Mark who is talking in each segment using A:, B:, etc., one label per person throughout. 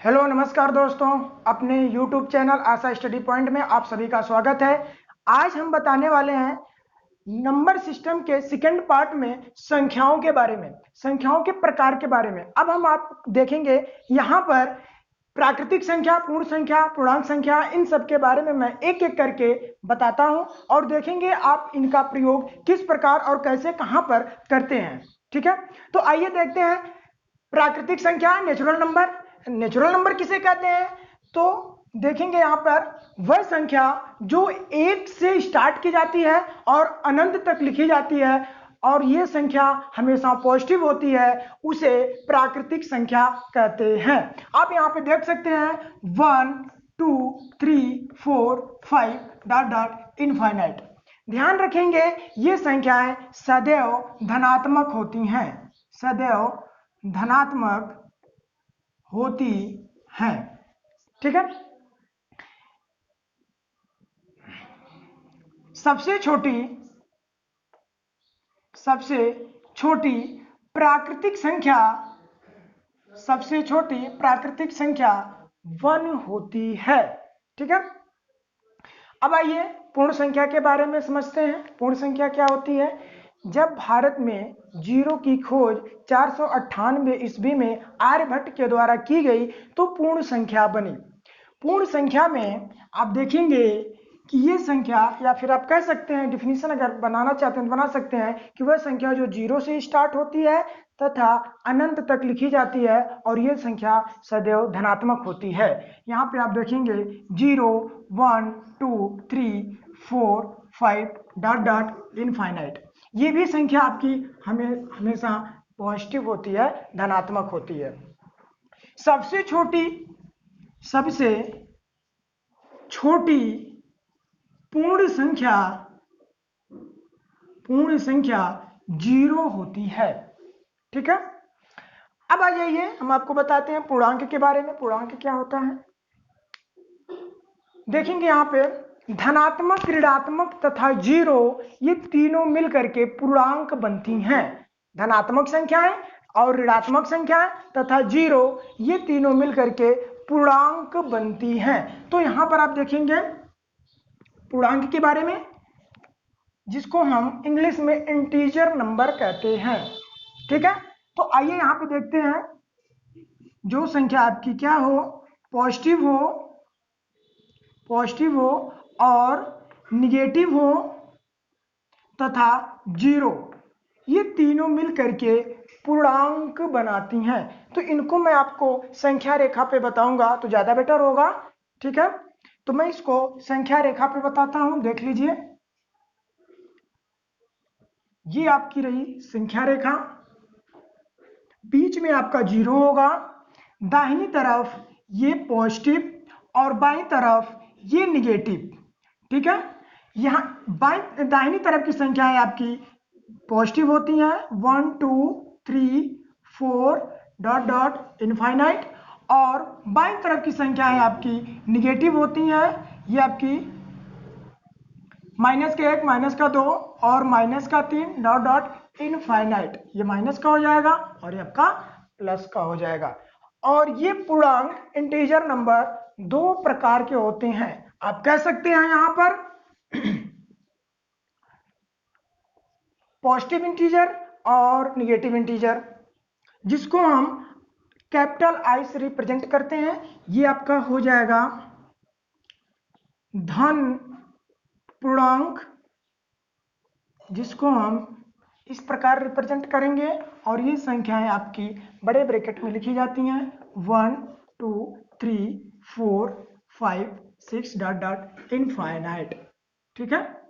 A: Hello नमस्कार दोस्तों, अपने YouTube चैनल आशा स्टडी पॉइंट में आप सभी का स्वागत है। आज हम बताने वाले हैं नंबर सिस्टम के सेकंड पार्ट में संख्याओं के बारे में, संख्याओं के प्रकार के बारे में। अब हम आप देखेंगे यहाँ पर प्राकृतिक संख्या, पूर्ण संख्या, पूर्णांक संख्या, इन सब के बारे में मैं एक एक करके बताता हूं और देखेंगे आप इनका प्रयोग किस प्रकार और कैसे कहां पर करते हैं। ठीक है, तो आइए देखते हैं। प्राकृतिक संख्या, नेचुरल नंबर। नेचुरल नंबर किसे कहते हैं? तो देखेंगे यहां पर वह संख्या जो एक से स्टार्ट की जाती है और अनंत तक लिखी जाती है और यह संख्या हमेशा पॉजिटिव होती है, उसे प्राकृतिक संख्या कहते हैं। आप यहां पे देख सकते हैं 1 2 3 4 5 डॉट डॉट इनफाइनाइट। ध्यान रखेंगे ये संख्याएं सदैव धनात्मक होती हैं, सदैव धनात्मक होती हैं। ठीक है, सबसे छोटी प्राकृतिक संख्या, सबसे छोटी प्राकृतिक संख्या 1 होती है। ठीक है, अब आइए पूर्ण संख्या के बारे में समझते हैं। पूर्ण संख्या क्या होती है? जब भारत में जीरो की खोज 498 ईस्वी में आर्यभट्ट के द्वारा की गई तो पूर्ण संख्या बनी। पूर्ण संख्या में आप देखेंगे कि ये संख्या, या फिर आप कह सकते हैं, डिफिनीशन अगर बनाना चाहते हैं तो बना सकते हैं कि वह संख्या जो जीरो से स्टार्ट होती है तथा अनंत तक लिखी जाती है और यह संख्या सदैव धनात्मक होती है। यहाँ पे आप देखेंगे 0 1 2 3 4 5 डॉट डॉट इनफाइनाइट। ये भी संख्या आपकी हमेशा पॉजिटिव होती है, धनात्मक होती है। सबसे छोटी पूर्ण संख्या 0 होती है। ठीक है, अब आ जाइए हम आपको बताते हैं पूर्णांक के बारे में। पूर्णांक क्या होता है? देखेंगे यहाँ पे धनात्मक, ऋणात्मक तथा 0 ये तीनों मिलकर के पूर्णांक बनती हैं। धनात्मक संख्याएं और ऋणात्मक संख्याएं तथा 0 ये तीनों मिलकर के पूर्णांक बनती हैं। तो यहां पर आप देखेंगे पूर्णांक के बारे में, जिसको हम इंग्लिश में इंटीजर नंबर कहते हैं। ठीक है, तो आइए यहां पे देखते हैं जो संख्या आपकी क्या हो, पॉजिटिव हो और निगेटिव हो तथा 0, ये तीनों मिलकर के पूर्णांक बनाती हैं। तो इनको मैं आपको संख्या रेखा पे बताऊंगा तो ज्यादा बेटर होगा। ठीक है, तो मैं इसको संख्या रेखा पे बताता हूं, देख लीजिए। ये आपकी रही संख्या रेखा, बीच में आपका 0 होगा, दाहिनी तरफ ये पॉजिटिव और बाईं तरफ ये निगेटिव। ठीक है, यहां दाहिनी तरफ की संख्याएं आपकी पॉजिटिव होती हैं 1 2 3 4 डॉट डॉट इनफाइनाइट, और बाईं तरफ की संख्याएं आपकी निगेटिव होती हैं। ये आपकी -1, -2 और -3 डॉट डॉट इनफाइनाइट। ये माइनस का हो जाएगा और ये आपका प्लस का हो जाएगा। और ये पूर्णांक इंटीजर नंबर दो प्रकार के होते हैं। आप कह सकते हैं यहां पर पॉजिटिव इंटीजर और निगेटिव इंटीजर, जिसको हम कैपिटल आई से रिप्रेजेंट करते हैं। ये आपका हो जाएगा धन पूर्णांक, जिसको हम इस प्रकार रिप्रेजेंट करेंगे, और ये संख्याएं आपकी बड़े ब्रैकेट में लिखी जाती हैं 1 2 3 4 5 6 डॉट डॉट इनफाइनाइट। ठीक है,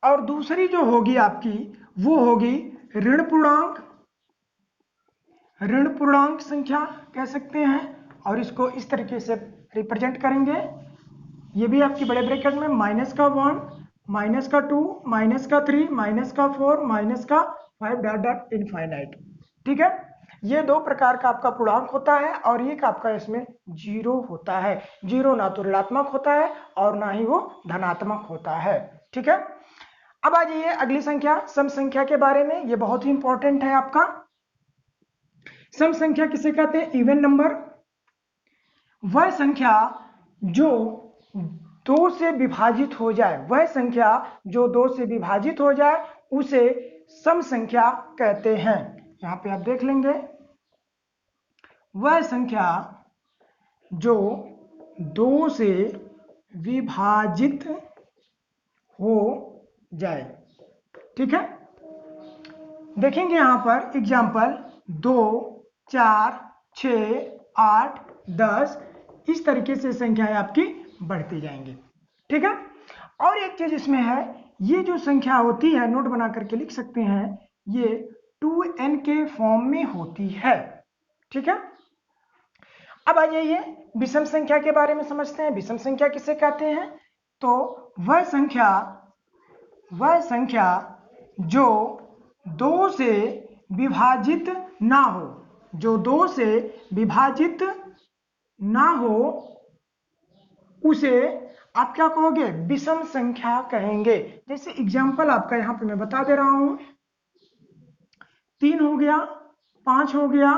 A: और दूसरी जो होगी आपकी वो होगी ऋण पूर्णांक। ऋण पूर्णांक संख्या कह सकते हैं, और इसको इस तरीके से रिप्रेजेंट करेंगे। ये भी आपकी बड़े ब्रैकेट में -1 -2 -3 -4 -5 डॉट डॉट इनफाइनाइट। ठीक है, ये दो प्रकार का आपका पूर्णांक होता है और एक आपका इसमें 0 होता है। 0 ना तो ऋणात्मक होता है और ना ही वो धनात्मक होता है। ठीक है, अब आ जाइए अगली संख्या, सम संख्या के बारे में। ये बहुत ही इंपॉर्टेंट है आपका। सम संख्या किसे कहते हैं? Even number. वह संख्या जो 2 से विभाजित हो जाए, वह संख्या जो 2 से विभाजित हो जाए उसे सम संख्या कहते हैं। यहां पे आप देख लेंगे, वह संख्या जो 2 से विभाजित हो जाए। ठीक है, देखेंगे यहां पर एग्जाम्पल 2, 4, 6, 8, 10, इस तरीके से संख्याएं आपकी बढ़ती जाएंगी। ठीक है, और एक चीज इसमें है, ये जो संख्या होती है, नोट बना करके लिख सकते हैं, ये 2n के फॉर्म में होती है। ठीक है, अब आ जाइए विषम संख्या के बारे में समझते हैं। विषम संख्या किसे कहते हैं? तो वह संख्या जो 2 से विभाजित ना हो, जो 2 से विभाजित ना हो उसे आप क्या कहोगे? विषम संख्या कहेंगे। जैसे एग्जाम्पल आपका यहां पे मैं बता दे रहा हूं, 3 हो गया, 5 हो गया,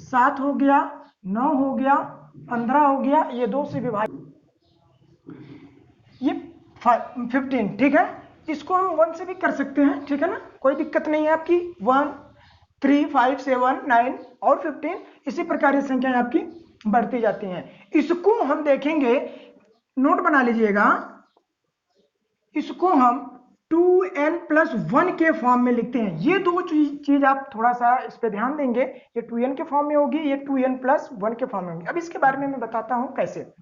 A: 7 हो गया, 9 हो गया, 15 हो गया, ये 2 से विभाजित, ये 15। ठीक है, इसको हम 1 से भी कर सकते हैं। ठीक है ना, कोई दिक्कत नहीं है आपकी। 1, 3, 5, 7, 9 और 15, इसी प्रकार की संख्याएं आपकी बढ़ती जाती हैं। इसको हम देखेंगे, नोट बना लीजिएगा, इसको हम 2n+1 के फॉर्म में लिखते हैं। ये दो चीज आप थोड़ा सा इस पे ध्यान देंगे, ये 2n के फॉर्म में होगी, ये 2n+1 के फॉर्म में होगी। अब इसके बारे में मैं बताता हूं कैसे।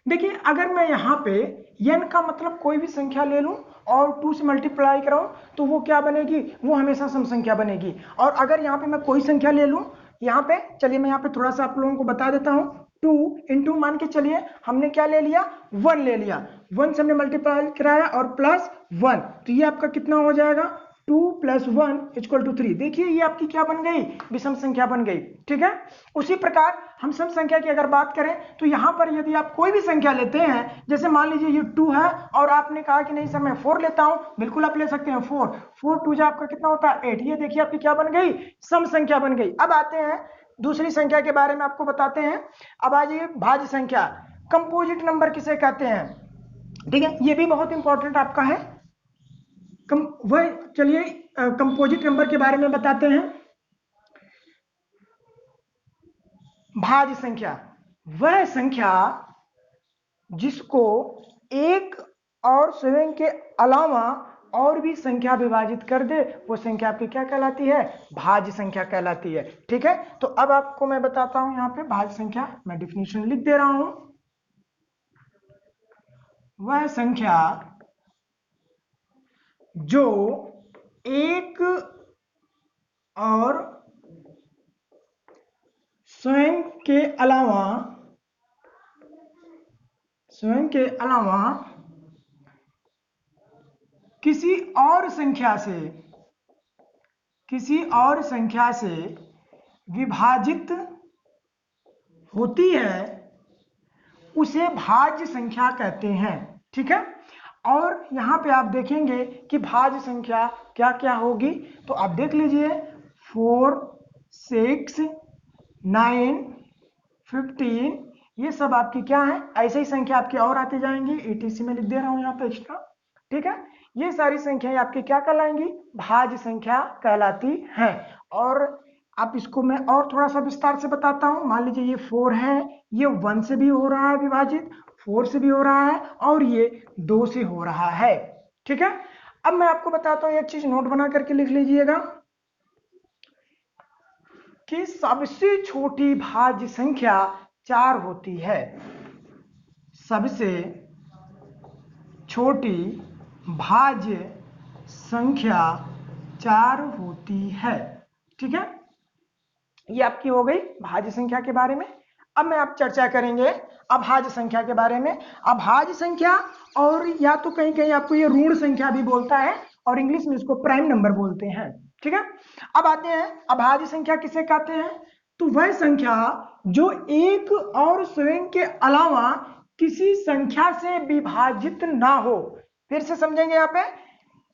A: देखिए, अगर मैं यहाँ पे n का मतलब कोई भी संख्या ले लूं और 2 से मल्टीप्लाई कराऊं तो वो क्या बनेगी? वो हमेशा सम संख्या बनेगी। और अगर यहाँ पे मैं कोई संख्या ले लूं, यहाँ पे चलिए मैं यहाँ पे थोड़ा सा आप लोगों को बता देता हूं, 2 इंटू मान के चलिए हमने क्या ले लिया? 1 ले लिया, 1 से हमने मल्टीप्लाई कराया और +1, तो ये आपका कितना हो जाएगा? 2 + 1 = 3। देखिए ये आपकी क्या बन गई? विषम संख्या बन गई। ठीक है, उसी प्रकार हम सम संख्या की अगर बात करें तो यहां पर यदि आप कोई भी संख्या लेते हैं, जैसे मान लीजिए ये 2 है और आपने कहा कि नहीं सर मैं 4 लेता हूं, बिल्कुल आप ले सकते हैं 4, 4 2 आपका कितना होता है? 8। ये देखिए आपकी क्या बन गई? सम संख्या बन गई। अब आते हैं दूसरी संख्या के बारे में, आपको बताते हैं। अब आ जाइए भाज्य संख्या, कंपोजिट नंबर किसे कहते हैं? ठीक है, ये भी बहुत इंपॉर्टेंट आपका है। वह चलिए कंपोजिट नंबर के बारे में बताते हैं। भाज्य संख्या वह संख्या जिसको एक और स्वयं के अलावा और भी संख्या विभाजित कर दे, वो संख्या आपकी क्या कहलाती है? भाज्य संख्या कहलाती है। ठीक है, तो अब आपको मैं बताता हूं, यहाँ पे भाज्य संख्या मैं डिफिनीशन लिख दे रहा हूं। वह संख्या जो एक और स्वयं के अलावा किसी और संख्या से विभाजित होती है उसे भाज्य संख्या कहते हैं। ठीक है, और यहां पे आप देखेंगे कि भाज्य संख्या क्या क्या होगी, तो आप देख लीजिए 4, 6, 9, 15, ये सब आपकी क्या है? ऐसे ही संख्या आपकी और आती जाएंगी, ETC में लिख दे रहा हूं यहाँ पे एक्स्ट्रा। ठीक है, ये सारी संख्याएं आपकी क्या कहलाएंगी? भाज्य संख्या कहलाती हैं। और आप इसको मैं और थोड़ा सा विस्तार से बताता हूं। मान लीजिए ये 4 है, ये 1 से भी हो रहा है विभाजित, 4 से भी हो रहा है और ये 2 से हो रहा है। ठीक है, अब मैं आपको बताता हूं एक चीज, नोट बना करके लिख लीजिएगा कि सबसे छोटी भाज्य संख्या 4 होती है। सबसे छोटी भाज्य संख्या 4 होती है। ठीक है, ये आपकी हो गई भाज्य संख्या के बारे में। अब मैं आप चर्चा करेंगे अभाज्य संख्या के बारे में। अभाज्य संख्या, और या तो कहीं कहीं आपको ये ऋण संख्या भी बोलता है और इंग्लिश में इसको प्राइम नंबर बोलते हैं। ठीक है, अब आते हैं अभाज्य संख्या किसे कहते हैं? तो वह संख्या जो एक और स्वयं के अलावा किसी संख्या से विभाजित ना हो। फिर से समझेंगे यहाँ पे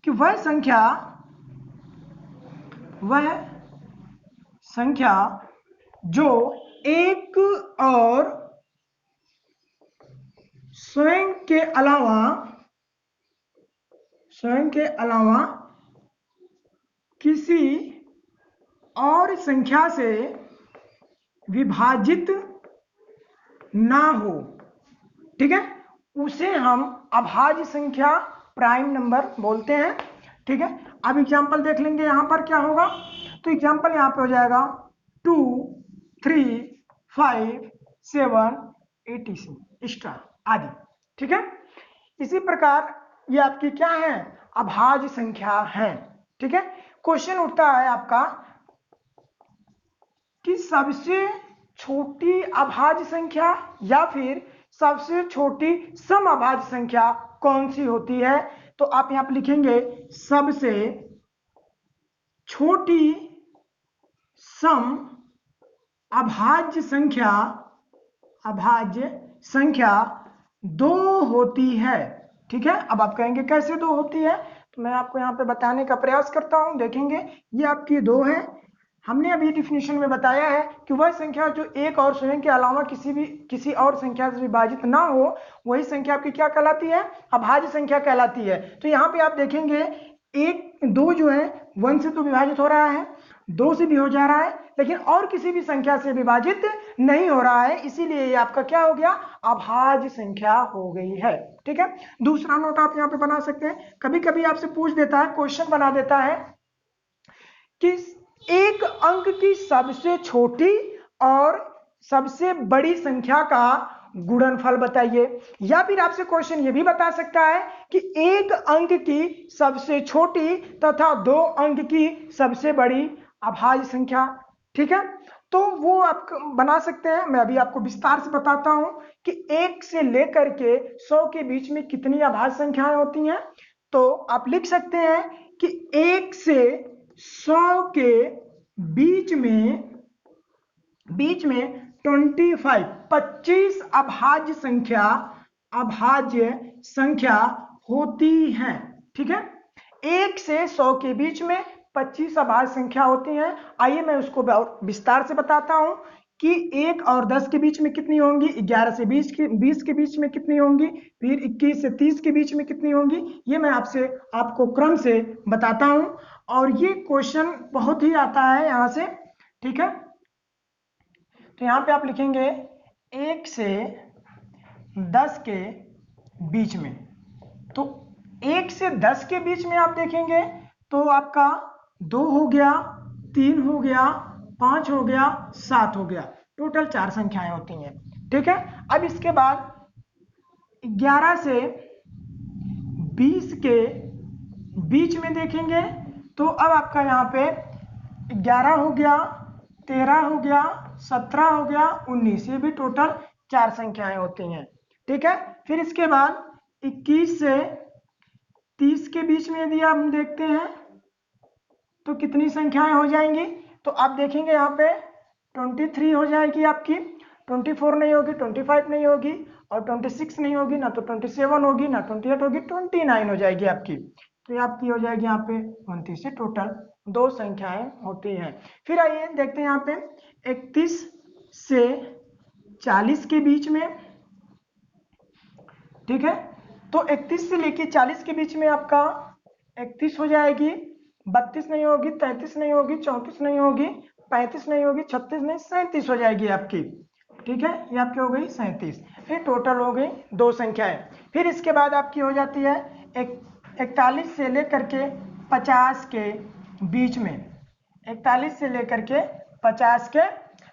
A: कि वह संख्या जो एक और स्वयं के अलावा किसी और संख्या से विभाजित ना हो, ठीक है, उसे हम अभाज्य संख्या प्राइम नंबर बोलते हैं। ठीक है, अब एग्जाम्पल देख लेंगे यहां पर क्या होगा। तो एग्जाम्पल यहां पे हो जाएगा 2, 3, 5, 7, 86 एक्स्ट्रा आदि। ठीक है, इसी प्रकार ये आपकी क्या है, अभाज्य संख्या है। ठीक है, क्वेश्चन उठता है आपका कि सबसे छोटी अभाज्य संख्या या फिर सबसे छोटी सम अभाज्य संख्या कौन सी होती है। तो आप यहां पर लिखेंगे सबसे छोटी सम अभाज्य संख्या 2 होती है। ठीक है, अब आप कहेंगे कैसे 2 होती है, तो मैं आपको यहां पे बताने का प्रयास करता हूं। देखेंगे ये आपकी 2 है। हमने अभी डिफिनेशन में बताया है कि वह संख्या जो एक और स्वयं के अलावा किसी और संख्या से विभाजित ना हो, वही संख्या आपकी क्या कहलाती है, अभाज्य संख्या कहलाती है। तो यहाँ पे आप देखेंगे 2 जो है 1 से तो विभाजित हो रहा है, 2 से भी हो जा रहा है, लेकिन और किसी भी संख्या से विभाजित नहीं हो रहा है, इसीलिए ये आपका क्या हो गया, अभाज्य संख्या हो गई है। ठीक है, दूसरा नोट आप यहाँ पे बना सकते हैं। कभी कभी आपसे पूछ देता है, क्वेश्चन बना देता है कि एक अंक की सबसे छोटी और सबसे बड़ी संख्या का गुणनफल बताइए। या फिर आपसे क्वेश्चन ये भी बता सकता है कि एक अंक की सबसे छोटी तथा 2 अंक की सबसे बड़ी अभाज्य संख्या। ठीक है, तो वो आप बना सकते हैं। मैं अभी आपको विस्तार से बताता हूं कि 1 से लेकर के 100 के बीच में कितनी अभाज्य संख्याएं होती हैं। तो आप लिख सकते हैं कि 1 से 100 के बीच में 25 अभाज्य संख्या होती है। ठीक है, 1 से 100 के बीच में 25 अभाज्य संख्या होती हैं। आइए मैं उसको विस्तार से बताता हूं कि 1 और 10 के बीच में कितनी होंगी, 11 से 20 के बीच में कितनी होंगी, फिर 21 से 30 के बीच में कितनी होंगी। ये मैं आपको क्रम से बताता हूं और ये क्वेश्चन बहुत ही आता है यहां से। ठीक है, तो यहां पे आप लिखेंगे 1 से 10 के बीच में। तो 1 से 10 के बीच में आप देखेंगे तो आपका 2 हो गया, 3 हो गया, 5 हो गया, 7 हो गया, टोटल 4 संख्याएं होती हैं। ठीक है, अब इसके बाद 11 से 20 के बीच में देखेंगे तो अब आपका यहाँ पे 11 हो गया, 13 हो गया, 17 हो गया, 19, ये भी टोटल 4 संख्याएं होती हैं। ठीक है, फिर इसके बाद 21 से 30 के बीच में यदि हम देखते हैं तो कितनी संख्याएं हो जाएंगी। तो आप देखेंगे यहाँ पे 23 हो जाएगी आपकी, 24 नहीं होगी, 25 नहीं होगी और 26 नहीं होगी, ना तो 27 होगी, ना 28 होगी, 29 हो जाएगी आपकी। तो ये आपकी हो जाएगी यहाँ पे 29 से टोटल 2 संख्याएं होती हैं। फिर आइए देखते हैं यहाँ पे 31 से 40 के बीच में। ठीक है, तो 31 से लेके 40 के बीच में आपका 31 हो जाएगी, 32 नहीं होगी, 33 नहीं होगी, 34 नहीं होगी, 35 नहीं होगी, 36 नहीं, 37 हो जाएगी आपकी। ठीक है, ये आपकी हो गई 37। फिर टोटल हो गई 2 संख्याएं। फिर इसके बाद आपकी हो जाती है 41 से लेकर के 50 के बीच में। 41 से लेकर के 50 के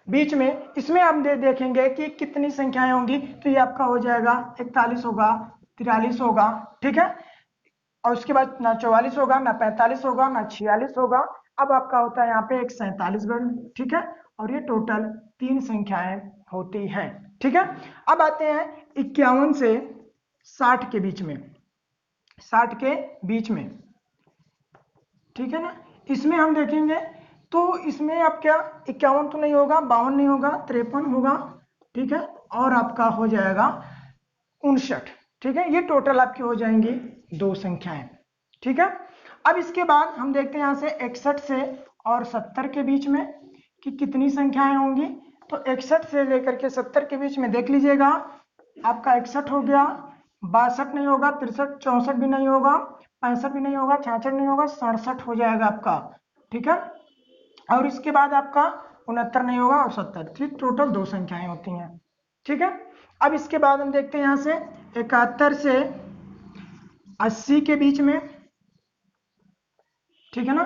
A: बीच में, इसमें हम देखेंगे कि कितनी संख्याएं होंगी। तो ये आपका हो जाएगा 41 होगा, 43 होगा। ठीक है, और उसके बाद ना 44 होगा, ना 45 होगा, ना 46 होगा। अब आपका होता है यहाँ पे एक 47 गण। ठीक है, और ये टोटल 3 संख्याएं होती हैं। ठीक है, अब आते हैं 51 से 60 के बीच में। 60 के बीच में, ठीक है ना, इसमें हम देखेंगे तो इसमें आप क्या 51 तो नहीं होगा, 52 नहीं होगा, 53 होगा। ठीक है, और आपका हो जाएगा 59। ठीक है, ये टोटल आपकी हो जाएंगी 2 संख्याएं। ठीक है, अब इसके बाद हम देखते हैं यहां से 61 से और 70 के बीच में कि कितनी संख्याएं होंगी। तो 61 से लेकर के 70 के बीच में देख लीजिएगा, आपका 61 हो गया, 62 नहीं होगा, 63 64 भी नहीं होगा, 65 भी नहीं होगा, 66 नहीं होगा, 67 हो जाएगा आपका। ठीक है, और इसके बाद आपका 69 नहीं होगा और 70। ठीक, टोटल 2 संख्याएं होती हैं। ठीक है, अब इसके बाद हम देखते हैं यहाँ से 71 से 80 के बीच में। ठीक है ना,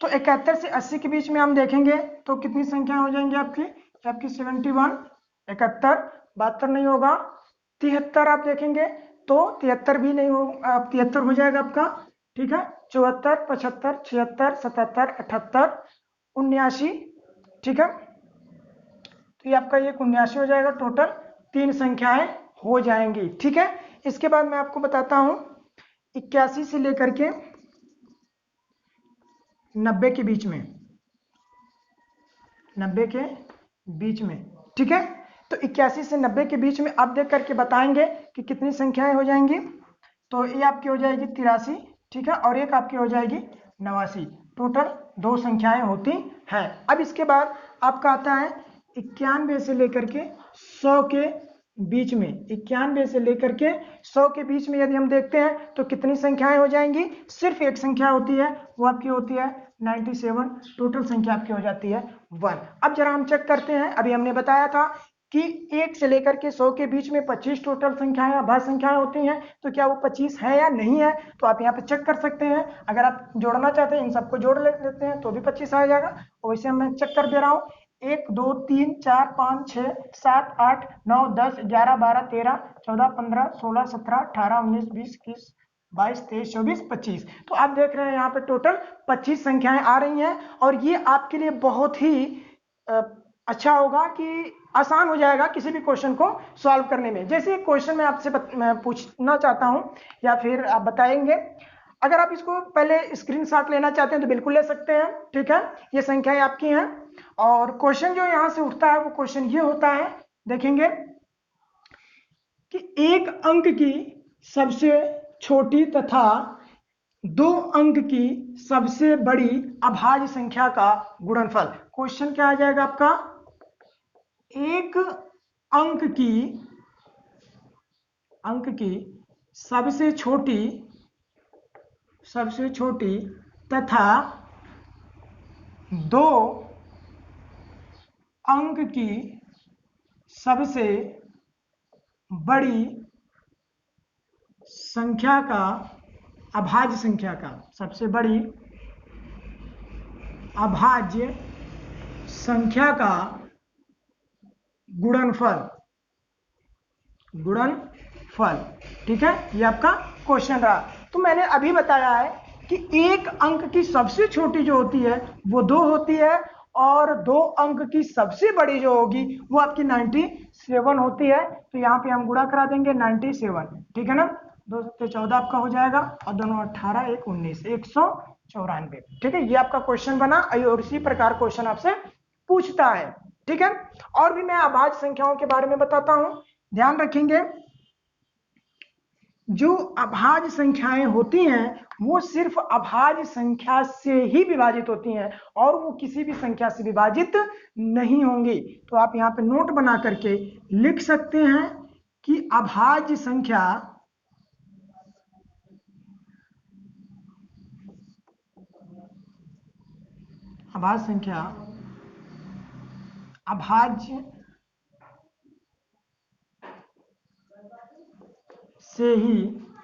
A: तो 71 से 80 के बीच में हम देखेंगे तो कितनी संख्या हो जाएंगी आपकी, 71, 71, 72 नहीं होगा, 73 आप देखेंगे तो 73 भी नहीं हो, 73 हो जाएगा आपका। ठीक है, 74, 75, 76, 77, 78, 79। ठीक है, तो ये आपका ये 79 हो जाएगा। टोटल 3 संख्याएं हो जाएंगी। ठीक है, इसके बाद मैं आपको बताता हूं 81 से लेकर के 90 के बीच में, 90 के बीच में। ठीक है, तो 81 से 90 के बीच में आप देख करके बताएंगे कि कितनी संख्याएं हो जाएंगी। तो ये आपकी हो जाएगी 83। ठीक है, और एक आपकी हो जाएगी 89। टोटल 2 संख्याएं होती हैं। अब इसके बाद आपका आता है 91 से लेकर के 100 के बीच में। 91 से लेकर के 100 के बीच में यदि हम देखते हैं तो कितनी संख्याएं हो जाएंगी, सिर्फ एक संख्या होती है, वो आपकी होती है 97। टोटल संख्या आपकी हो जाती है 1। अब जरा हम चेक करते हैं, अभी हमने बताया था कि 1 से लेकर के 100 के बीच में 25 टोटल संख्याएं अभाज्य संख्याएं होती हैं, तो क्या वो 25 है या नहीं है, तो आप यहाँ पे चेक कर सकते हैं। अगर आप जोड़ना चाहते हैं, इन सबको जोड़ लेते हैं तो भी 25 आ जाएगा। और वैसे मैं चेक कर दे रहा हूँ, 1 2 3 4 5 6 7 8 9 10 11 12 13 14 15 16 17 18 19 20 21 22 23 24 25। तो आप देख रहे हैं यहाँ पे टोटल 25 संख्याएं आ रही हैं। और ये आपके लिए बहुत ही अच्छा होगा कि आसान हो जाएगा किसी भी क्वेश्चन को सॉल्व करने में। जैसे क्वेश्चन मैं आपसे मैं पूछना चाहता हूं या फिर आप बताएंगे, अगर आप इसको पहले स्क्रीनशॉट लेना चाहते हैं तो बिल्कुल ले सकते हैं। ठीक है, ये संख्याएं आपकी हैं और क्वेश्चन जो यहां से उठता है वो क्वेश्चन ये होता है, देखेंगे कि एक अंक की सबसे छोटी तथा 2 अंक की सबसे बड़ी अभाज्य संख्या का गुणनफल। क्वेश्चन क्या आ जाएगा आपका, एक अंक की सबसे छोटी तथा 2 अंक की सबसे बड़ी संख्या का अभाज्य संख्या का, सबसे बड़ी अभाज्य संख्या का गुणनफल। ठीक है, ये आपका क्वेश्चन रहा। तो मैंने अभी बताया है कि एक अंक की सबसे छोटी जो होती है वो 2 होती है और 2 अंक की सबसे बड़ी जो होगी वो आपकी 97 होती है। तो यहाँ पे हम गुणा करा देंगे 97। ठीक है ना, 2 से 14 आपका हो जाएगा और दोनों 18 1 19 194। ठीक है, ये आपका क्वेश्चन बना और इसी प्रकार क्वेश्चन आपसे पूछता है। ठीक है, और भी मैं अभाज्य संख्याओं के बारे में बताता हूं, ध्यान रखेंगे। जो अभाज्य संख्याएं होती हैं वो सिर्फ अभाज्य संख्या से ही विभाजित होती हैं और वो किसी भी संख्या से विभाजित नहीं होंगी। तो आप यहाँ पे नोट बना करके लिख सकते हैं कि अभाज्य संख्या अभाज्य से ही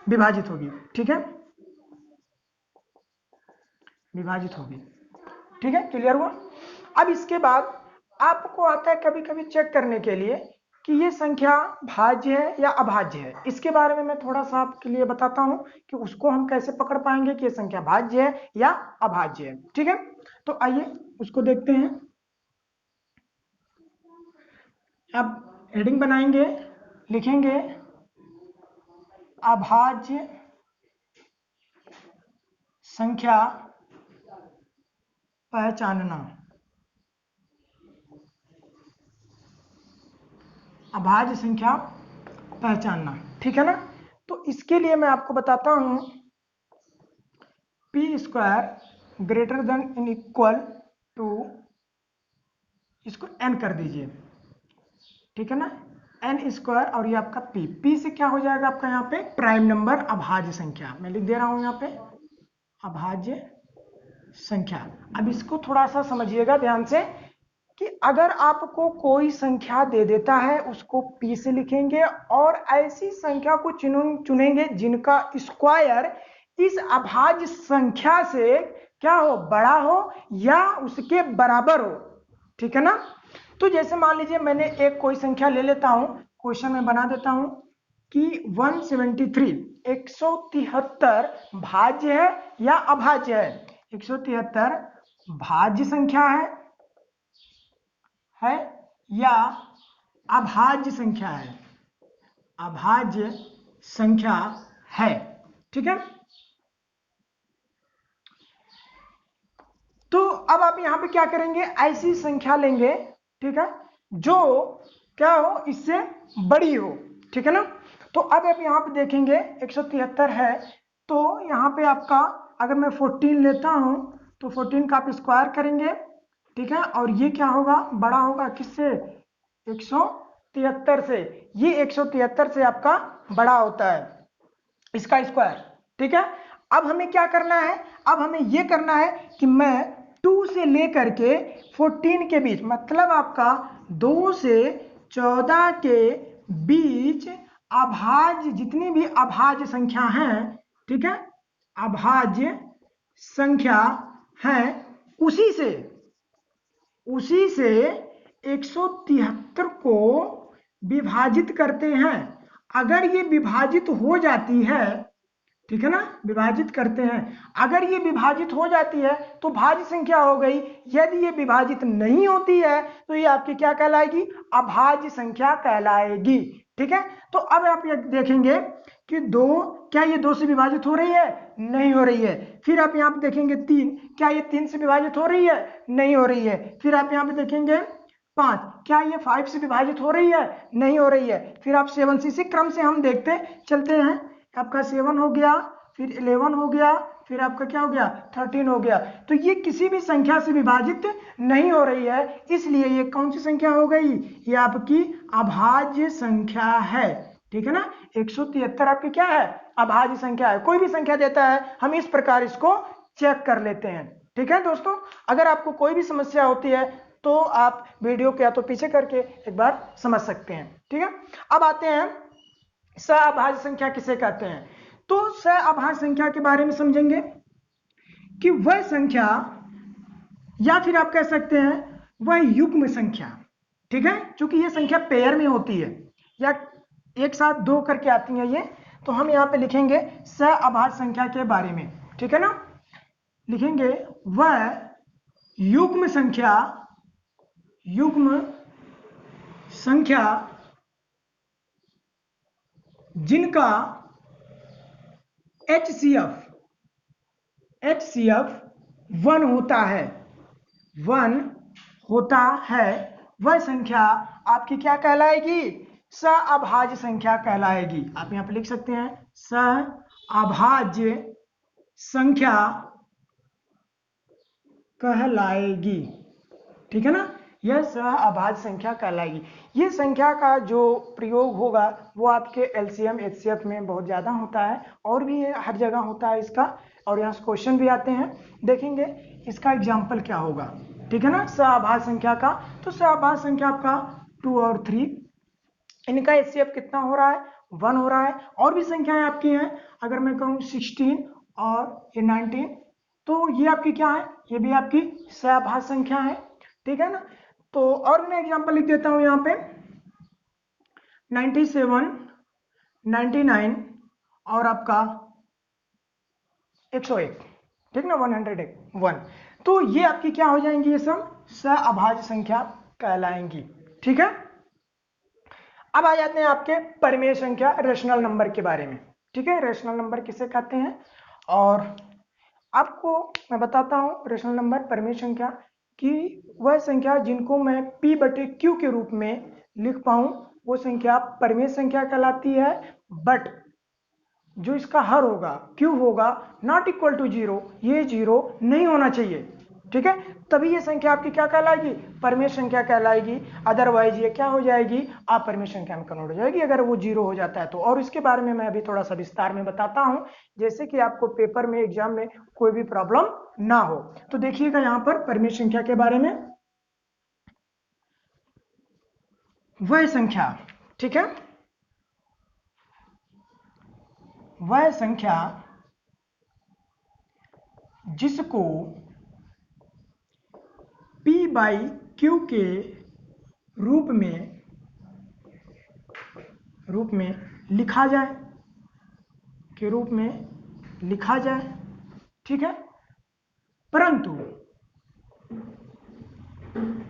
A: विभाजित होगी। ठीक है, विभाजित होगी। ठीक है, क्लियर हुआ। अब इसके बाद आपको आता है कभी कभी चेक करने के लिए कि ये संख्या भाज्य है या अभाज्य है। इसके बारे में मैं थोड़ा सा आपके लिए बताता हूं कि उसको हम कैसे पकड़ पाएंगे कि ये संख्या भाज्य है या अभाज्य है। ठीक है, तो आइए उसको देखते हैं। अब हेडिंग बनाएंगे, लिखेंगे अभाज्य संख्या पहचानना। अभाज्य संख्या पहचानना। ठीक है ना, तो इसके लिए मैं आपको बताता हूं P square greater than in equal to, इसको n कर दीजिए। ठीक है ना, एन स्क्वायर और ये आपका पी, पी से क्या हो जाएगा आपका यहाँ पे प्राइम नंबर अभाज्य संख्या, मैं लिख दे रहा हूं यहाँ पे अभाज्य संख्या। अब इसको थोड़ा सा समझिएगा ध्यान से कि अगर आपको कोई संख्या दे देता है उसको p से लिखेंगे और ऐसी संख्या को चुनेंगे जिनका स्क्वायर इस अभाज्य संख्या से क्या हो, बड़ा हो या उसके बराबर हो, ठीक है ना। तो जैसे मान लीजिए मैंने एक कोई संख्या ले लेता हूं, क्वेश्चन में बना देता हूं कि 173 173 भाज्य है या अभाज्य है। 173 भाज्य संख्या है या अभाज्य संख्या है, अभाज्य संख्या है, ठीक है। तो अब आप यहां पे क्या करेंगे, ऐसी संख्या लेंगे, ठीक है, जो क्या हो, इससे बड़ी हो, ठीक है ना। तो अब आप यहां पे देखेंगे 173 है, तो यहां पे आपका अगर मैं 14 लेता हूं तो 14 का आप स्क्वायर करेंगे, ठीक है, और ये क्या होगा, बड़ा होगा किससे, 173 से। ये 173 से आपका बड़ा होता है इसका स्क्वायर, ठीक है। अब हमें क्या करना है, अब हमें ये करना है कि मैं 2 से लेकर के 14 के बीच, मतलब आपका 2 से 14 के बीच अभाज्य, जितनी भी अभाज्य संख्या हैं, ठीक है, अभाज्य संख्या है, उसी से 173 को विभाजित करते हैं। अगर ये विभाजित हो जाती है, ठीक है ना, विभाजित करते हैं, अगर ये विभाजित हो जाती है तो भाज्य संख्या हो गई। यदि ये विभाजित नहीं होती है तो ये आपकी क्या कहलाएगी, अभाज्य संख्या कहलाएगी, ठीक है। तो अब आप ये देखेंगे कि 2, क्या ये 2 से विभाजित हो रही है, नहीं हो रही है। फिर आप यहाँ पे देखेंगे 3, क्या ये 3 से विभाजित हो रही है, नहीं हो रही है। फिर आप यहाँ पे देखेंगे 5, क्या ये 5 से विभाजित हो रही है, नहीं हो रही है। फिर आप 7, इसी क्रम से हम देखते चलते हैं, आपका 7 हो गया, फिर 11 हो गया, फिर आपका क्या हो गया, 13 हो गया। तो ये किसी भी संख्या से विभाजित नहीं हो रही है, इसलिए ये कौन सी संख्या हो गई, ये आपकी अभाज्य संख्या है, ठीक है ना। 173 आपकी क्या है, अभाज्य संख्या है। कोई भी संख्या देता है हम इस प्रकार इसको चेक कर लेते हैं, ठीक है दोस्तों। अगर आपको कोई भी समस्या होती है तो आप वीडियो को या तो पीछे करके एक बार समझ सकते हैं, ठीक है। अब आते हैं सअभाज्य संख्या किसे कहते हैं। तो सअभाज्य संख्या के बारे में समझेंगे कि वह संख्या, या फिर आप कह सकते हैं वह युग्म संख्या, ठीक है, क्योंकि ये संख्या पेयर में होती है या एक साथ 2 करके आती है ये, तो हम यहाँ पे लिखेंगे सअभाज्य संख्या के बारे में, ठीक है ना। लिखेंगे वह युग्म संख्या जिनका HCF 1 होता है, वह संख्या आपकी क्या कहलाएगी, सअभाज्य संख्या कहलाएगी। आप यहां पे लिख सकते हैं सअभाज्य संख्या कहलाएगी, ठीक है ना, यह सअभाज्य संख्या कहलाएगी। ये संख्या का जो प्रयोग होगा वो आपके LCM HCF में बहुत ज्यादा होता है, और भी हर जगह होता है इसका, और यहाँ से क्वेश्चन भी आते हैं, देखेंगे इसका एग्जाम्पल क्या होगा, ठीक है ना। सअभाज्य संख्या का, तो सअभाज्य संख्या आपका 2 और 3, इनका HCF कितना हो रहा है, 1 हो रहा है। और भी संख्याएं आपकी हैं, अगर मैं कहूँ 16 और ये 19, तो ये आपकी क्या है, ये भी आपकी सअभाज्य संख्या है, ठीक है ना। तो और मैं एग्जांपल लिख देता हूं यहाँ पे 97, 99 और आपका 101, ठीक ना, 101। तो ये आपकी क्या हो जाएंगी, ये सब सअभाज्य संख्या कहलाएंगी, ठीक है। अब आ जाते हैं आपके परिमेय संख्या, रेशनल नंबर के बारे में, ठीक है। रेशनल नंबर किसे कहते हैं, और आपको मैं बताता हूं रेशनल नंबर, परिमेय संख्या कि वह संख्या जिनको मैं P/Q के रूप में लिख पाऊं वो संख्या परिमेय संख्या कहलाती है। बट जो इसका हर होगा, Q होगा नॉट इक्वल टू 0, ये 0 नहीं होना चाहिए, ठीक है, तभी ये संख्या आपकी क्या कहलाएगी, परिमेय संख्या कहलाएगी। अदरवाइज ये क्या हो जाएगी, अपरिमेय संख्या में कन्वर्ट हो जाएगी अगर वो जीरो हो जाता है तो। और इसके बारे में मैं अभी थोड़ा सा विस्तार में बताता हूं, जैसे कि आपको पेपर में एग्जाम में कोई भी प्रॉब्लम ना हो। तो देखिएगा यहाँ पर परिमेय संख्या के बारे में, वह संख्या, ठीक है, वह संख्या जिसको P बाई Q के रूप में लिखा जाए, ठीक है, परंतु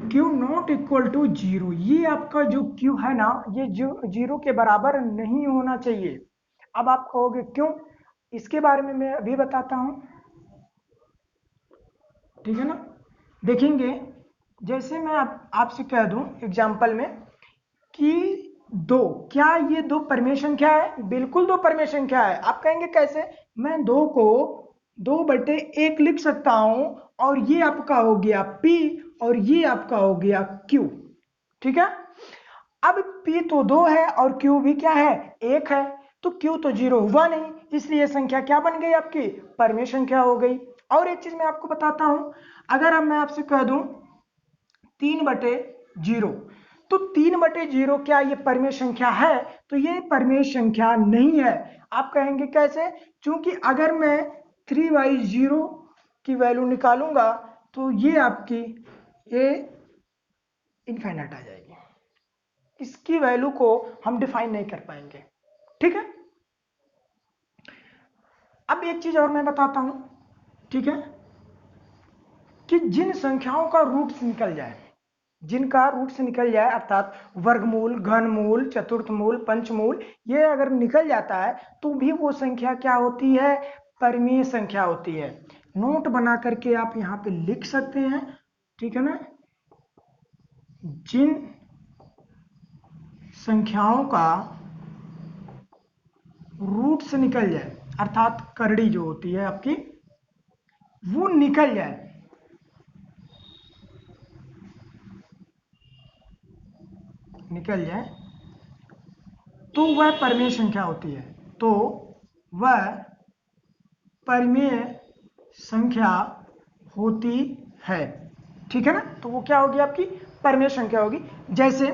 A: Q not equal to zero, ये आपका जो Q है ना, ये जो जीरो के बराबर नहीं होना चाहिए। अब आप कहोगे क्यों, इसके बारे में मैं अभी बताता हूं, ठीक है ना। देखेंगे, जैसे मैं आपसे कह दूं एग्जाम्पल में कि दो, क्या ये दो परिमेय संख्या है, बिल्कुल दो परिमेय संख्या है। आप कहेंगे कैसे, मैं दो को 2/1 लिख सकता हूं और ये आपका हो गया P और ये आपका हो गया Q, ठीक है। अब P तो 2 है और Q भी क्या है, 1 है, तो Q तो जीरो हुआ नहीं, इसलिए संख्या क्या बन गई आपकी, परिमेय संख्या हो गई। और एक चीज मैं आपको बताता हूं, अगर अब मैं आपसे कह दूं 3/0, तो 3/0 क्या ये परिमेय संख्या है, तो ये परिमेय संख्या नहीं है। आप कहेंगे कैसे, क्योंकि अगर मैं 3/0 की वैल्यू निकालूंगा तो ये आपकी ये इनफाइनाइट आ जाएगी, इसकी वैल्यू को हम डिफाइन नहीं कर पाएंगे, ठीक है। अब एक चीज और मैं बताता हूं, ठीक है, कि जिन संख्याओं का रूट्स निकल जाए, जिनका रूट से निकल जाए, अर्थात वर्गमूल, घनमूल, चतुर्थमूल, पंचमूल, ये अगर निकल जाता है तो भी वो संख्या क्या होती है, परिमेय संख्या होती है। नोट बना करके आप यहाँ पे लिख सकते हैं, ठीक है ना। जिन संख्याओं का रूट से निकल जाए, अर्थात करड़ी जो होती है आपकी वो निकल जाए, तो वह परिमेय संख्या होती है, तो वह परिमेय संख्या होती है, ठीक है ना। तो वो क्या होगी आपकी, परिमेय संख्या होगी। जैसे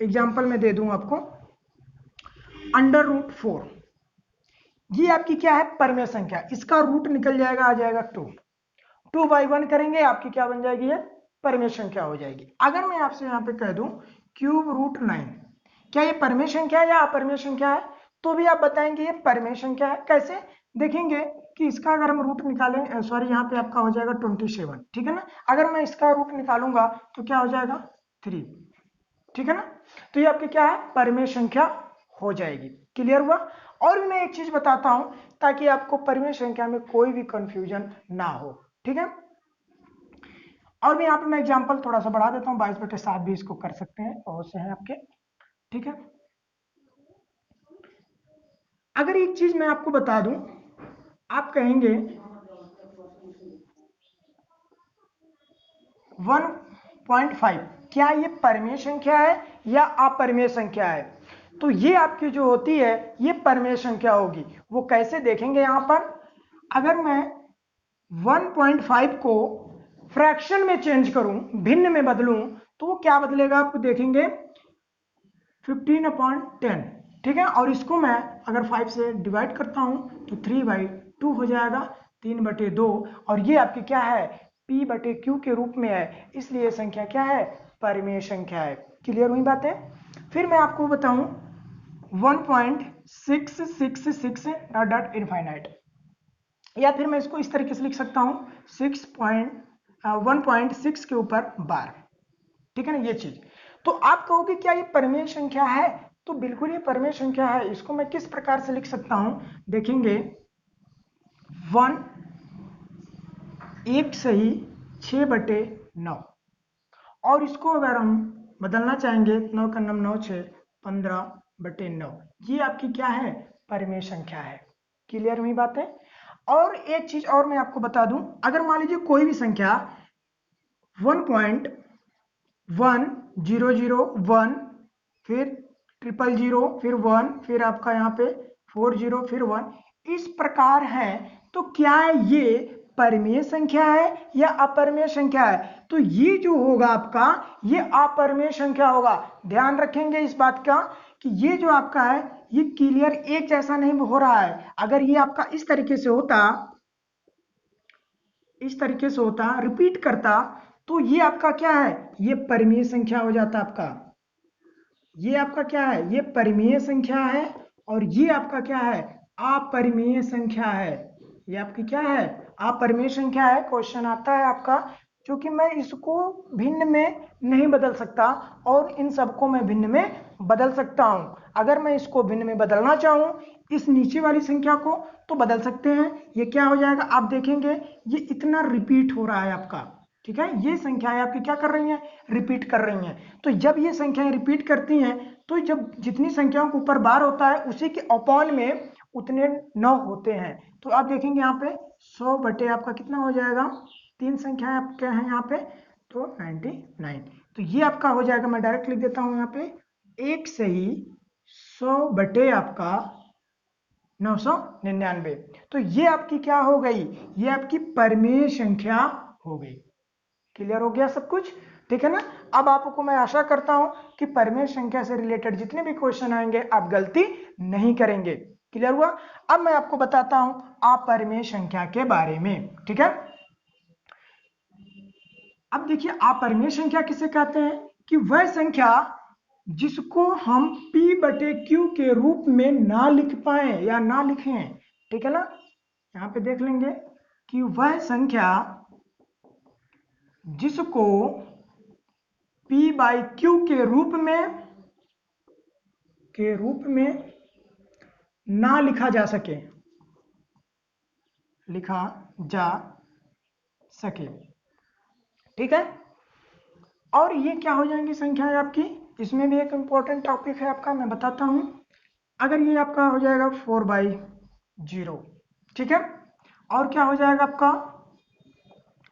A: एग्जांपल में दे दूं आपको, √4, ये आपकी क्या है, परिमेय संख्या, इसका रूट निकल जाएगा, आ जाएगा 2/1 करेंगे, आपकी क्या बन जाएगी, ये परिमेय संख्या हो जाएगी। अगर मैं आपसे यहाँ पे कह दूं √9, क्या ये परिमेय संख्या है या अपरिमेय संख्या है, तो भी आप बताएंगे ये परिमेय संख्या है। कैसे, देखेंगे कि इसका अगर हम रूट निकालें, सॉरी यहाँ पे आपका हो जाएगा 27, ठीक है ना। अगर मैं इसका रूट निकालूंगा तो क्या हो जाएगा 3, ठीक है ना। तो ये आपकी क्या है, परिमेय संख्या हो जाएगी। क्लियर हुआ। और भी मैं एक चीज बताता हूं ताकि आपको परिमेय संख्या में कोई भी कंफ्यूजन ना हो, ठीक है। और भी यहाँ पे मैं एग्जांपल थोड़ा सा बढ़ा देता हूँ, 22/7 भी इसको कर सकते हैं, बहुत से हैं आपके, ठीक है। अगर एक चीज मैं आपको बता दूं, आप कहेंगे 1.5 क्या ये परिमेय संख्या है या अपरिमेय संख्या है, तो ये आपकी जो होती है ये परिमेय संख्या होगी। वो कैसे देखेंगे, यहां पर अगर मैं 1.5 को फ्रैक्शन में चेंज करूं, भिन्न में बदलूं, तो वो क्या बदलेगा, आपको देखेंगे 15/10, ठीक है। और इसको मैं अगर 5 से डिवाइड करता हूं तो 3/2 हो जाएगा, 3/2, और ये आपकी क्या है, P/Q के रूप में है, इसलिए संख्या क्या है, परिमेय संख्या है। क्लियर हुई बातें। फिर मैं आपको बताऊं 1.666 डॉट इनफाइनाइट, या फिर मैं इसको इस तरीके से लिख सकता हूं 1.6 के ऊपर बार, ठीक है ना, ये चीज। तो आप कहोगे क्या ये परिमेय संख्या है, तो बिल्कुल ये परिमेय संख्या है। इसको मैं किस प्रकार से लिख सकता हूं, देखेंगे 1 1 सही 6/9, और इसको अगर हम बदलना चाहेंगे 9 का 9 9 6 15/9, ये आपकी क्या है, परिमेय संख्या है। क्लियर हुई बातें। और एक चीज और मैं आपको बता दूं, अगर मान लीजिए कोई भी संख्या 1.1001, फिर 000, फिर 1, फिर आपका यहाँ पे 40, फिर 1, इस प्रकार है। तो क्या ये परिमेय संख्या है या अपरिमेय संख्या है? तो ये जो होगा आपका, ये अपरिमेय संख्या होगा। ध्यान रखेंगे इस बात का कि ये जो आपका है ये क्लियर एक जैसा नहीं हो रहा है। अगर ये आपका इस तरीके से होता, रिपीट करता, तो ये आपका क्या है, ये परिमेय संख्या हो जाता आपका। ये आपका क्या है, ये परिमेय संख्या है, और ये आपका क्या है, अपरिमेय संख्या है। ये आपकी क्या है, अपरिमेय संख्या है। क्वेश्चन आता है आपका, क्योंकि मैं इसको भिन्न में नहीं बदल सकता और इन सबको मैं भिन्न में बदल सकता हूं। अगर मैं इसको भिन्न में बदलना चाहूं, इस नीचे वाली संख्या को, तो बदल सकते हैं। ये क्या हो जाएगा, आप देखेंगे ये इतना रिपीट हो रहा है आपका, ठीक है। ये संख्याएं आपकी क्या कर रही हैं, रिपीट कर रही हैं। तो जब ये संख्याएं रिपीट करती हैं, तो जब जितनी संख्याओं के ऊपर बार होता है, उसी के अपॉन में उतने 9 होते हैं। तो आप देखेंगे यहाँ पे 100 बटे आपका कितना हो जाएगा, 3 संख्याएं आपके हैं यहाँ पे, तो 99। तो ये आपका हो जाएगा, मैं डायरेक्ट लिख देता हूँ यहाँ पे, एक से ही 100 बटे आपका 999। तो ये आपकी क्या हो गई, ये आपकी परिमेय संख्या हो गई। क्लियर हो गया सब कुछ, ठीक है ना। अब आपको मैं आशा करता हूं कि परिमेय संख्या से रिलेटेड जितने भी क्वेश्चन आएंगे आप गलती नहीं करेंगे। क्लियर हुआ। अब मैं आपको बताता हूं अपरिमेय संख्या के बारे में, ठीक है। अब देखिए अपरिमेय संख्या किसे कहते हैं, कि वह संख्या जिसको हम p बटे q के रूप में ना लिख पाए या ना लिखें, ठीक है ना। यहां पे देख लेंगे कि वह संख्या जिसको p बाई q के रूप में ना लिखा जा सके, ठीक है। और ये क्या हो जाएंगी संख्या है आपकी, इसमें भी एक इंपॉर्टेंट टॉपिक है आपका, मैं बताता हूं। अगर ये आपका हो जाएगा 4/0, ठीक है, और क्या हो जाएगा आपका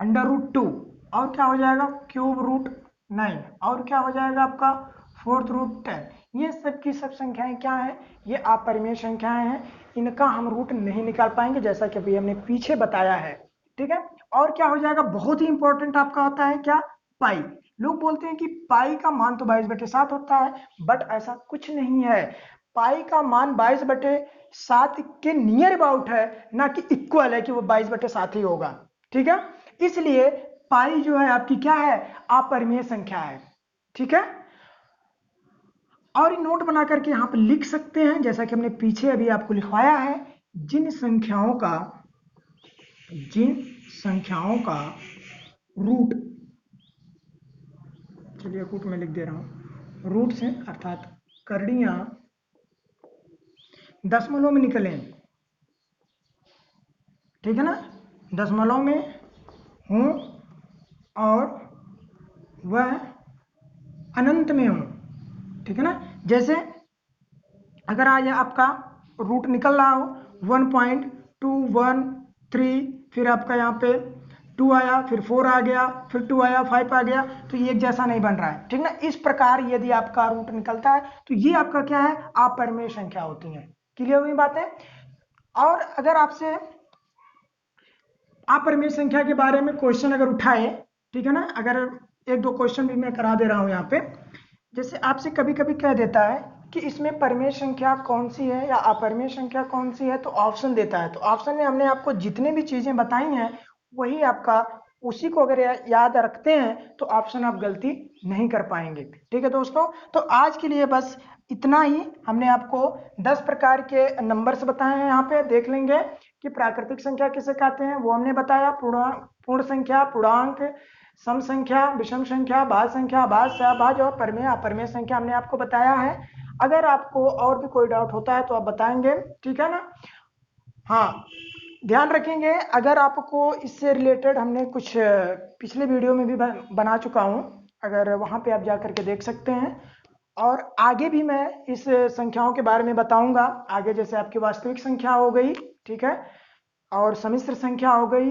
A: √2, और क्या हो जाएगा √9, और क्या हो जाएगा आपका 4/10। ये सब की सब संख्याएं क्या है, ये अपरिमेय संख्याएं हैं। इनका हम रूट नहीं निकाल पाएंगे, जैसा कि अभी हमने पीछे बताया है, ठीक है। और क्या हो जाएगा, बहुत ही इंपॉर्टेंट आपका होता है क्या, पाई। लोग बोलते हैं कि पाई का मान तो 22/7 होता है, बट ऐसा कुछ नहीं है। पाई का मान 22/7 के नियर अबाउट है, ना कि इक्वल है कि वो 22/7 ही होगा, ठीक है। इसलिए पाई जो है आपकी क्या है, अपरिमेय संख्या है, ठीक है। और नोट बना करके यहां पर लिख सकते हैं, जैसा कि हमने पीछे अभी आपको लिखवाया है, जिन संख्याओं का रूट, चलिए रूट में लिख दे रहा हूं, रूट से अर्थात करणियां दशमलव में निकलें, ठीक है ना, दशमलव में हूं और वह अनंत में हूं, ठीक है ना। जैसे अगर आज आपका रूट निकल रहा हो 1.213, फिर आपका यहाँ पे 2 आया, फिर 4 आ गया, फिर 2 आया, 5 आ गया, तो ये एक जैसा नहीं बन रहा है, ठीक ना। इस प्रकार यदि आपका रूट निकलता है तो ये आपका क्या है, अपरिमेय संख्या होती है। क्लियर हुई बातें। और अगर आपसे अपरिमेय संख्या के बारे में क्वेश्चन अगर उठाए, ठीक है ना, अगर एक दो क्वेश्चन भी मैं करा दे रहा हूं यहाँ पे, जैसे आपसे कभी कभी कह देता है कि इसमें परिमेय संख्या कौन सी है या अपरिमेय संख्या कौन सी है, तो ऑप्शन देता है। तो ऑप्शन में हमने आपको जितने भी चीजें बताई हैं वही आपका, उसी को अगर याद रखते हैं तो ऑप्शन आप गलती नहीं कर पाएंगे, ठीक है दोस्तों। तो आज के लिए बस इतना ही। हमने आपको 10 प्रकार के नंबर्स बताए हैं, यहाँ पे देख लेंगे कि प्राकृतिक संख्या किसे कहते हैं वो हमने बताया, पूर्ण संख्या, पूर्णांक, सम संख्या, विषम संख्या, भाज्य संख्या, भाज्य, सहभाज्य और परिमेय अपरिमेय संख्या हमने आपको बताया है। अगर आपको और भी कोई डाउट होता है तो आप बताएंगे, ठीक है ना। हाँ, ध्यान रखेंगे, अगर आपको इससे रिलेटेड हमने कुछ पिछले वीडियो में भी बना चुका हूं, अगर वहां पे आप जा करके देख सकते हैं। और आगे भी मैं इस संख्याओं के बारे में बताऊंगा आगे, जैसे आपकी वास्तविक संख्या हो गई, ठीक है, और सम्मिश्र संख्या हो गई,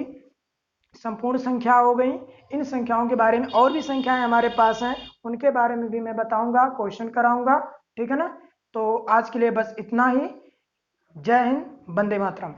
A: संपूर्ण संख्या हो गई। इन संख्याओं के बारे में और भी संख्याएं हमारे पास हैं, उनके बारे में भी मैं बताऊंगा, क्वेश्चन कराऊंगा, ठीक है ना। तो आज के लिए बस इतना ही। जय हिंद, वंदे मातरम।